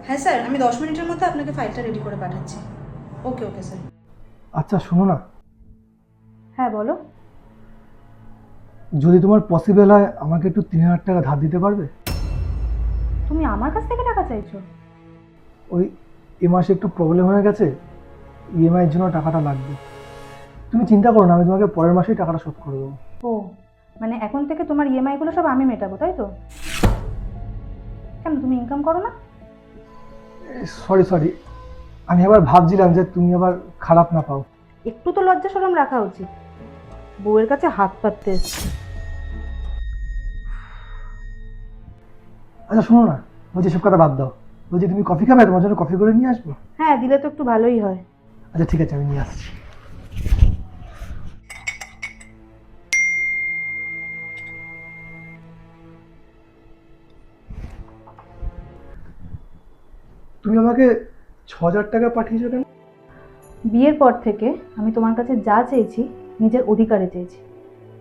হ্যাঁ স্যার, আমি 10 মিনিটের মধ্যে আপনাকে ফাইলটা রেডি করে পাঠাচ্ছি। ওকে ওকে স্যার। আচ্ছা শোনো না, হ্যাঁ বলো। যদি তোমার পসিবল হয় আমাকে একটু 3,000 টাকা ধার দিতে পারবে? তুমি আমার কাছ থেকে টাকা চাইছো? ওই এ মাসে একটু প্রবলেম হয়ে গেছে, ইএমআই এর জন্য টাকাটা লাগবে। তুমি চিন্তা করো না, আমি তোমাকে পরের মাসেই টাকাটা শোধ করে দেবো। ও, মানে এখন থেকে তোমার ইএমআই গুলো সব আমি মেটাবো, তাই তো? কেন, তুমি ইনকাম করো না? সরি সরি, আমি আবার ভাবছিলাম যে তুমি আবার খারাপ না পাও। একটু তো লজ্জা শরম রাখা উচিত। বউয়ের কাছে হাত পাততে এসছি। আচ্ছা শোনো না, বলছি সব কথা বাদ দাও। বলছি তুমি কফি খাবে? তোমার জন্য কফি করে নিয়ে আসবো? হ্যাঁ, দিলে তো একটু ভালোই হয়। আচ্ছা ঠিক আছে, আমি নিয়ে আসছি। তুমি আমাকে 6,000 টাকা পাঠিয়েছো কেন? বিয়ের পর থেকে আমি তোমার কাছে যা চেয়েছি নিজের অধিকারে চেয়েছি।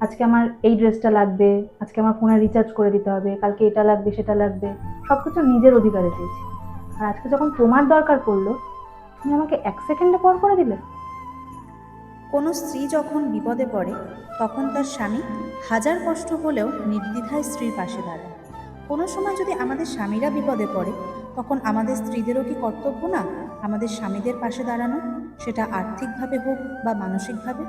আজকে আমার এই ড্রেসটা লাগবে, আজকে আমার ফোনে রিচার্জ করে দিতে হবে, কালকে এটা লাগবে সেটা লাগবে, সব কিছু নিজের অধিকারে চেয়েছি। আর আজকে যখন তোমার দরকার পড়লো, তুমি আমাকে 1 সেকেন্ডে পর করে দিলে। কোনো স্ত্রী যখন বিপদে পড়ে তখন তার স্বামী হাজার কষ্ট হলেও নির্দ্বিধায় স্ত্রীর পাশে দাঁড়ায়। কোনো সময় যদি আমাদের স্বামীরা বিপদে পড়ে তখন আমাদের স্ত্রীদেরও কি কর্তব্য না আমাদের স্বামীদের পাশে দাঁড়ানো, সেটা আর্থিকভাবে হোক বা মানসিকভাবে?